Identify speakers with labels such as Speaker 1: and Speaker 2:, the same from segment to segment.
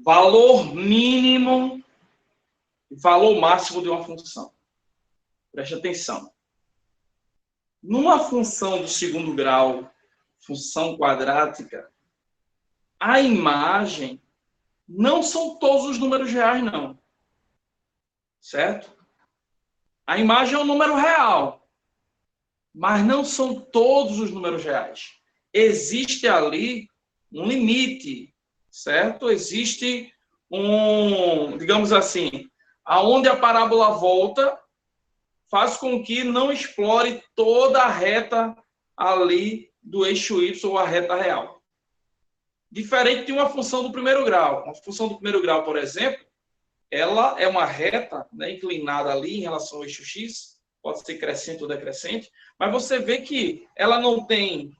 Speaker 1: valor mínimo e valor máximo de uma função. Preste atenção. Numa função do segundo grau, função quadrática, a imagem não são todos os números reais, não. Certo? A imagem é um número real, mas não são todos os números reais. Existe ali um limite, certo? Existe digamos assim, aonde a parábola volta, faz com que não explore toda a reta ali do eixo Y ou a reta real. Diferente de uma função do primeiro grau. Uma função do primeiro grau, por exemplo, ela é uma reta, né, inclinada ali em relação ao eixo X, pode ser crescente ou decrescente, mas você vê que ela não tem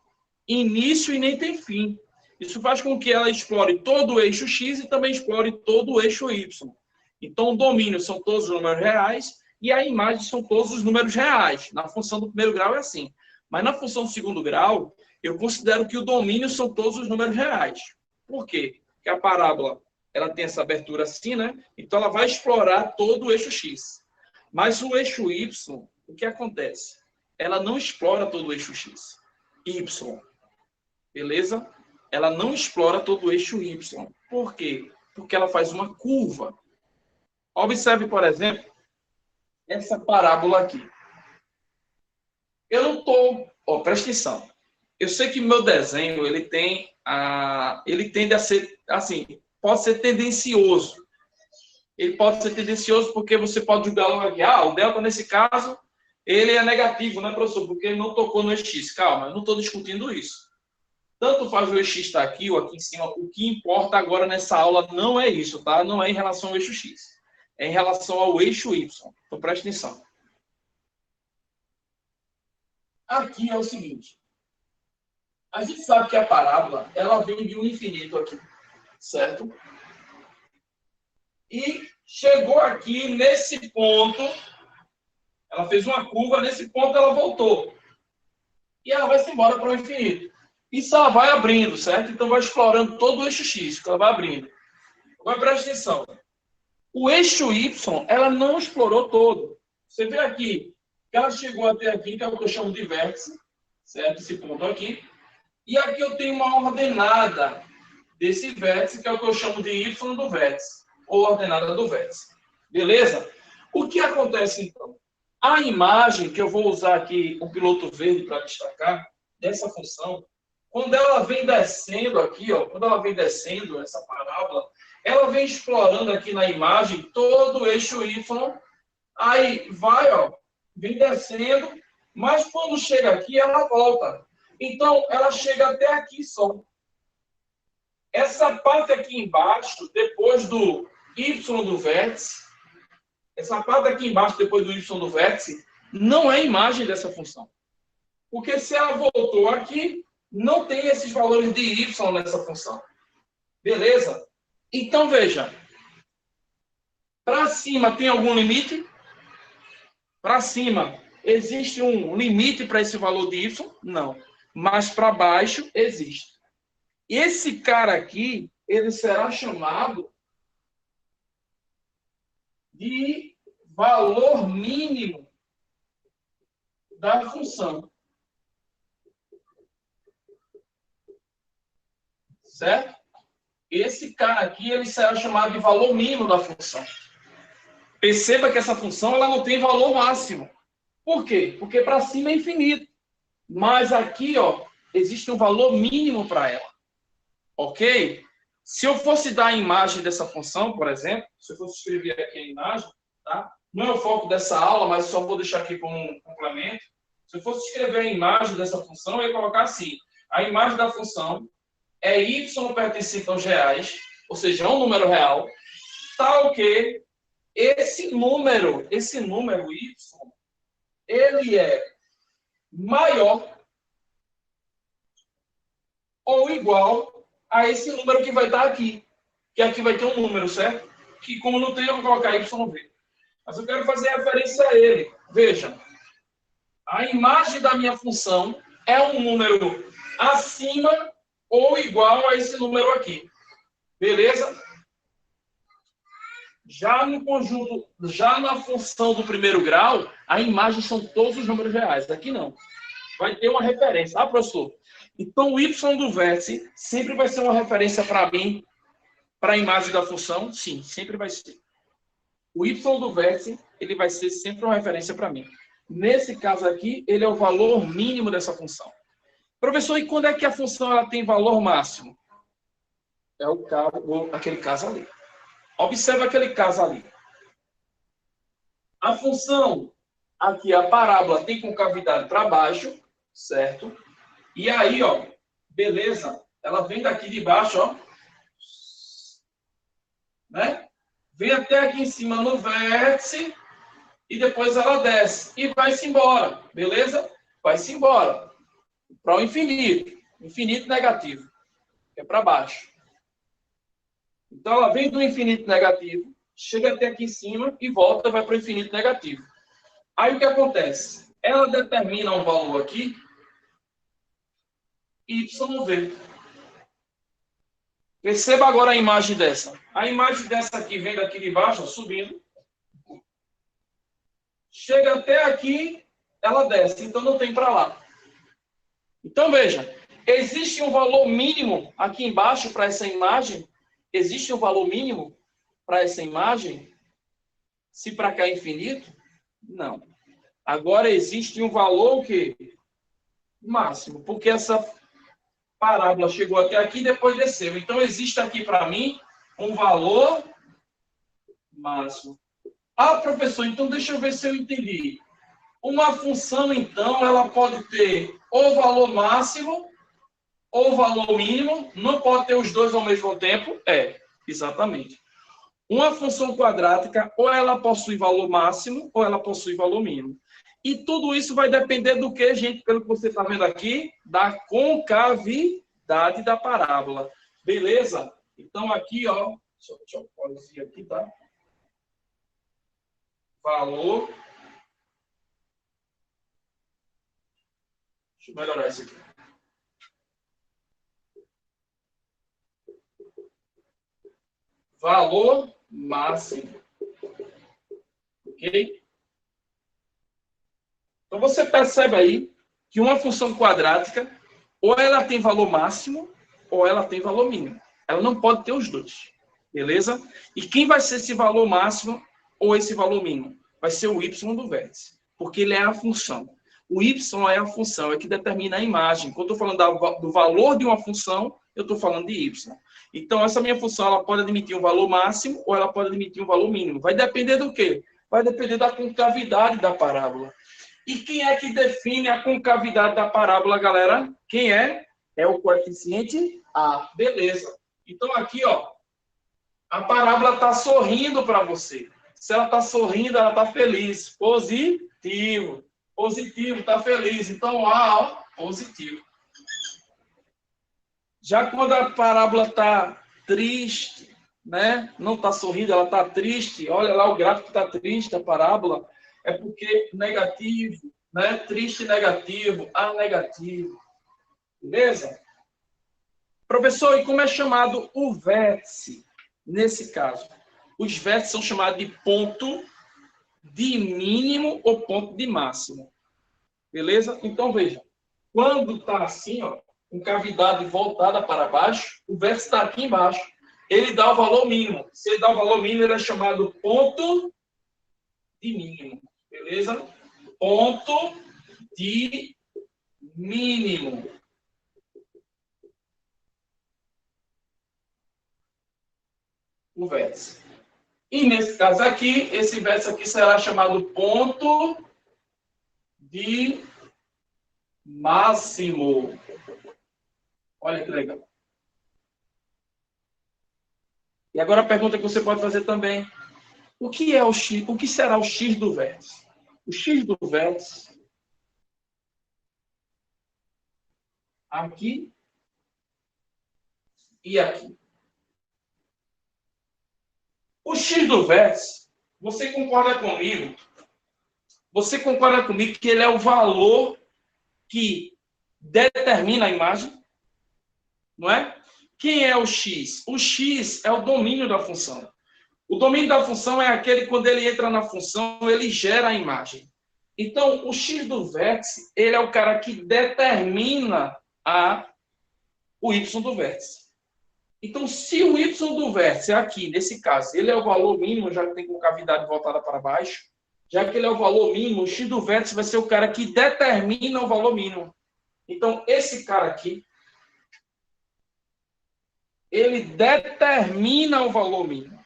Speaker 1: início e nem tem fim. Isso faz com que ela explore todo o eixo X e também explore todo o eixo Y. Então, o domínio são todos os números reais e a imagem são todos os números reais. Na função do primeiro grau é assim. Mas na função do segundo grau, eu considero que o domínio são todos os números reais. Por quê? Porque a parábola ela tem essa abertura assim, né? Então, ela vai explorar todo o eixo X. Mas o eixo Y, o que acontece? Ela não explora todo o eixo X. Y. Beleza? Ela não explora todo o eixo Y. Por quê? Porque ela faz uma curva. Observe, por exemplo, essa parábola aqui. Eu não estou... presta atenção. Eu sei que meu desenho, ele tende a ser, assim, pode ser tendencioso. Ele pode ser tendencioso porque você pode julgar logo aqui. O delta, nesse caso, ele é negativo, né, professor? Porque ele não tocou no X. Calma, eu não estou discutindo isso. Tanto faz o X estar aqui ou aqui em cima. O que importa agora nessa aula não é isso, tá? Não é em relação ao eixo X. É em relação ao eixo Y. Então, presta atenção. Aqui é o seguinte. A gente sabe que a parábola, ela vem de um infinito aqui. Certo? E chegou aqui nesse ponto. Ela fez uma curva, nesse ponto ela voltou. E ela vai se embora para o infinito. Isso ela vai abrindo, certo? Então vai explorando todo o eixo X, que ela vai abrindo. Agora preste atenção. O eixo Y, ela não explorou todo. Você vê aqui, que ela chegou até aqui, que é o que eu chamo de vértice, certo? Esse ponto aqui. E aqui eu tenho uma ordenada desse vértice, que é o que eu chamo de Y do vértice, ou ordenada do vértice. Beleza? O que acontece, então? A imagem, que eu vou usar aqui um piloto verde para destacar, dessa função, quando ela vem descendo aqui, quando ela vem descendo essa parábola, ela vem explorando aqui na imagem todo o eixo Y, aí vai, vem descendo, mas quando chega aqui, ela volta. Então, ela chega até aqui só. Essa parte aqui embaixo, depois do Y do vértice, essa parte aqui embaixo, depois do Y do vértice, não é imagem dessa função. Porque se ela voltou aqui, não tem esses valores de Y nessa função. Beleza? Então, veja. Para cima tem algum limite? Para cima, existe um limite para esse valor de Y? Não. Mas para baixo, existe. Esse cara aqui, ele será chamado de valor mínimo da função. Certo? Esse cara aqui, ele será chamado de valor mínimo da função. Perceba que essa função ela não tem valor máximo. Por quê? Porque para cima é infinito. Mas aqui, existe um valor mínimo para ela. Ok? Se eu fosse dar a imagem dessa função, por exemplo, se eu fosse escrever aqui a imagem, tá? Não é o foco dessa aula, mas só vou deixar aqui como um complemento. Se eu fosse escrever a imagem dessa função, eu ia colocar assim. A imagem da função é y pertencente aos reais, ou seja, é um número real, tal que esse número y, ele é maior ou igual a esse número que vai estar aqui. Que aqui vai ter um número, certo? Que como não tem, eu vou colocar YV. Mas eu quero fazer referência a ele. Veja, a imagem da minha função é um número acima ou igual a esse número aqui. Beleza? Já no conjunto, já na função do primeiro grau, a imagem são todos os números reais. Aqui não. Vai ter uma referência. Ah, professor, então o y do vértice sempre vai ser uma referência para mim, para a imagem da função? Sim, sempre vai ser. O y do vértice, ele vai ser sempre uma referência para mim. Nesse caso aqui, ele é o valor mínimo dessa função. Professor, e quando é que a função ela tem valor máximo? É o caso, aquele caso ali. Observa aquele caso ali. A função, aqui a parábola tem concavidade para baixo, certo? E aí, ó, beleza, ela vem daqui de baixo, ó, né? Vem até aqui em cima no vértice e depois ela desce e vai-se embora, beleza? Vai-se embora para o infinito, infinito negativo, que é para baixo. Então ela vem do infinito negativo, chega até aqui em cima e volta, vai para o infinito negativo. Aí o que acontece? Ela determina um valor aqui, YV. Perceba agora a imagem dessa. A imagem dessa aqui vem daqui de baixo, ó, subindo. Chega até aqui, ela desce. Então não tem para lá. Então veja, existe um valor mínimo aqui embaixo para essa imagem? Existe um valor mínimo para essa imagem? Se para cá é infinito? Não. Agora existe um valor que máximo, porque essa parábola chegou até aqui e depois desceu. Então existe aqui para mim um valor máximo. Ah, professor, então deixa eu ver se eu entendi. Uma função, então, ela pode ter ou valor máximo ou valor mínimo, não pode ter os dois ao mesmo tempo? É, exatamente. Uma função quadrática, ou ela possui valor máximo, ou ela possui valor mínimo. E tudo isso vai depender do que, gente, pelo que você está vendo aqui, da concavidade da parábola. Beleza? Então, aqui, ó, deixa eu pausar aqui, tá? Valor. Deixa eu melhorar isso aqui. Valor máximo. Ok? Então, você percebe aí que uma função quadrática, ou ela tem valor máximo, ou ela tem valor mínimo. Ela não pode ter os dois. Beleza? E quem vai ser esse valor máximo ou esse valor mínimo? Vai ser o y do vértice. Porque ele é a função. O y é a função, é que determina a imagem. Quando eu estou falando do valor de uma função, eu estou falando de y. Então, essa minha função ela pode admitir um valor máximo ou ela pode admitir um valor mínimo. Vai depender do quê? Vai depender da concavidade da parábola. E quem é que define a concavidade da parábola, galera? Quem é? É o coeficiente A. Beleza. Então, aqui, ó, a parábola está sorrindo para você. Se ela está sorrindo, ela está feliz. Positivo. Positivo, está feliz. Então, A, ó, positivo. Já quando a parábola está triste, né? Não está sorrindo, ela está triste. Olha lá, o gráfico está triste, a parábola. É porque negativo, né? Triste, negativo, A negativo. Beleza? Professor, e como é chamado o vértice nesse caso? Os vértices são chamados de ponto de mínimo ou ponto de máximo. Beleza? Então, veja. Quando está assim, ó, com cavidade voltada para baixo, o vértice está aqui embaixo. Ele dá o valor mínimo. Se ele dá o valor mínimo, ele é chamado ponto de mínimo. Beleza? Ponto de mínimo. O vértice. E nesse caso aqui, esse vértice aqui será chamado ponto de máximo. Olha que legal. E agora a pergunta que você pode fazer também. O que é o x? O que será o x do vértice? O x do vértice aqui e aqui. O x do vértice, você concorda comigo? Você concorda comigo que ele é o valor que determina a imagem? Não é? Quem é o x? O x é o domínio da função. O domínio da função é aquele quando ele entra na função, ele gera a imagem. Então, o x do vértice, ele é o cara que determina o y do vértice. Então, se o y do vértice aqui, nesse caso, ele é o valor mínimo, já que tem com cavidade voltada para baixo, já que ele é o valor mínimo, o x do vértice vai ser o cara que determina o valor mínimo. Então, esse cara aqui, ele determina o valor mínimo.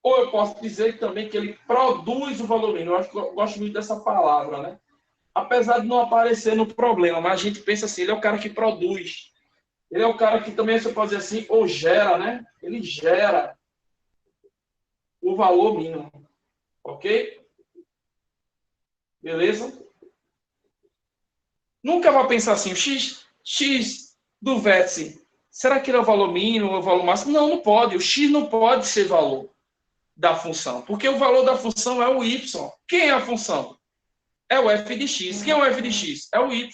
Speaker 1: Ou eu posso dizer também que ele produz o valor mínimo. Eu gosto muito dessa palavra, né? Apesar de não aparecer no problema, mas a gente pensa assim, ele é o cara que produz. Ele é o cara que também, você pode dizer assim, ou gera, né? Ele gera o valor mínimo. Ok? Beleza? Nunca vai pensar assim, o x do vértice, será que ele é o valor mínimo ou o valor máximo? Não, não pode. O x não pode ser valor da função, porque o valor da função é o y. Quem é a função? É o f de x. Quem é o f de x? É o y.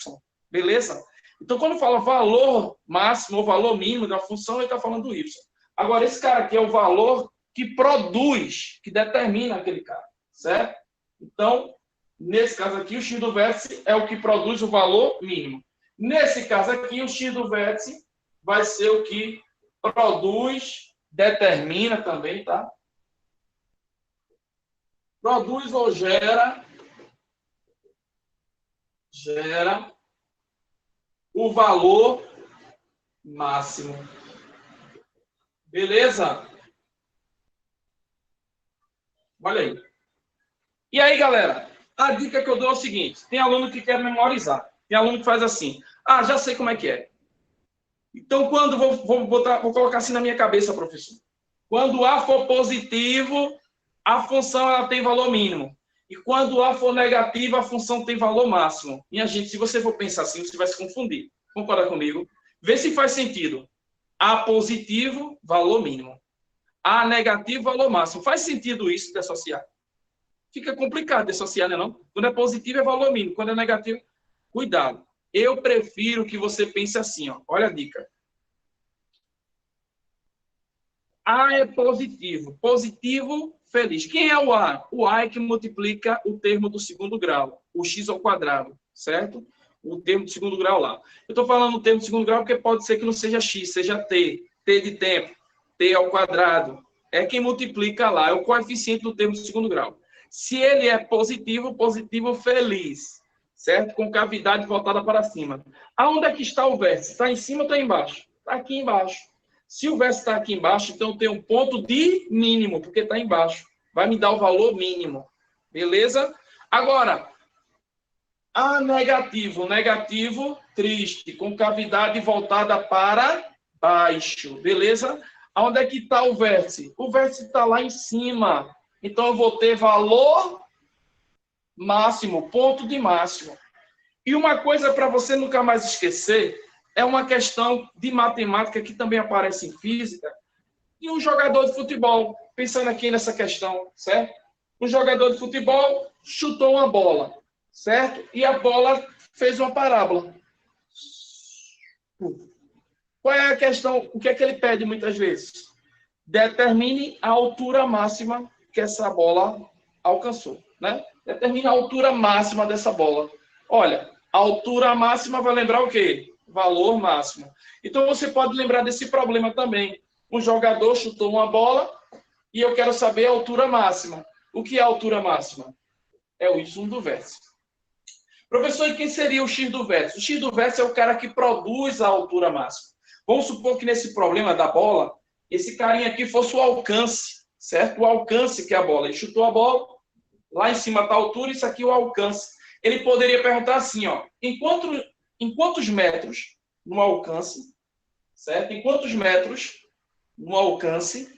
Speaker 1: Beleza? Então, quando fala valor máximo ou valor mínimo da função, ele está falando do y. Agora, esse cara aqui é o valor que produz, que determina aquele cara. Certo? Então, nesse caso aqui, o x do vértice é o que produz o valor mínimo. Nesse caso aqui, o x do vértice vai ser o que produz, determina também, tá? Produz ou gera o valor máximo. Beleza? Olha aí. E aí, galera, a dica que eu dou é o seguinte, tem aluno que quer memorizar, tem aluno que faz assim, já sei como é que é. Então, quando vou colocar assim na minha cabeça, professor. Quando A for positivo, a função ela tem valor mínimo. E quando A for negativo, a função tem valor máximo. Minha gente, se você for pensar assim, você vai se confundir. Concorda comigo? Vê se faz sentido. A positivo, valor mínimo. A negativo, valor máximo. Faz sentido isso de associar? Fica complicado de associar, né, não? Quando é positivo, é valor mínimo. Quando é negativo, cuidado. Eu prefiro que você pense assim, ó. Olha a dica. A é positivo. Positivo, feliz. Quem é o A? O A é que multiplica o termo do segundo grau, o x ao quadrado, certo? O termo do segundo grau lá. Eu estou falando do termo do segundo grau porque pode ser que não seja x, seja t. T de tempo, t ao quadrado. É quem multiplica lá, é o coeficiente do termo do segundo grau. Se ele é positivo, positivo feliz, certo? Com cavidade voltada para cima. Aonde é que está o vértice? Está em cima ou está embaixo? Está aqui embaixo. Se o vértice está aqui embaixo, então tem um ponto de mínimo, porque está embaixo. Vai me dar o valor mínimo. Beleza? Agora, A negativo. Negativo, triste, com cavidade voltada para baixo. Beleza? Aonde é que está o vértice? O vértice está lá em cima. Então, eu vou ter valor máximo, ponto de máximo. E uma coisa para você nunca mais esquecer, é uma questão de matemática que também aparece em física, e um jogador de futebol, pensando aqui nessa questão, certo? Um jogador de futebol chutou uma bola, certo? E a bola fez uma parábola. Qual é a questão? O que é que ele pede muitas vezes? Determine a altura máxima que essa bola alcançou, né? Determine a altura máxima dessa bola. Olha, a altura máxima vai lembrar o quê? Valor máximo. Então, você pode lembrar desse problema também. Um jogador chutou uma bola e eu quero saber a altura máxima. O que é a altura máxima? É o y do vértice. Professor, e quem seria o x do vértice? O x do vértice é o cara que produz a altura máxima. Vamos supor que nesse problema da bola, esse carinha aqui fosse o alcance, certo? O alcance que é a bola. Ele chutou a bola, lá em cima está a altura, isso aqui é o alcance. Ele poderia perguntar assim, ó, em quantos metros no alcance, certo? Em quantos metros no alcance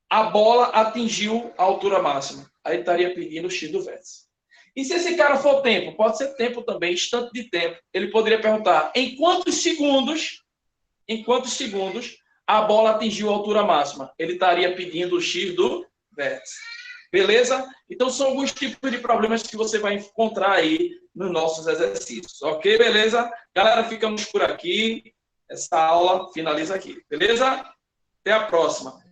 Speaker 1: a bola atingiu a altura máxima? Aí ele estaria pedindo o x do vértice. E se esse cara for tempo? Pode ser tempo também, instante de tempo. Ele poderia perguntar em quantos segundos a bola atingiu a altura máxima? Ele estaria pedindo o x do vértice. Beleza? Então, são alguns tipos de problemas que você vai encontrar aí nos nossos exercícios. Ok, beleza? Galera, ficamos por aqui. Essa aula finaliza aqui. Beleza? Até a próxima.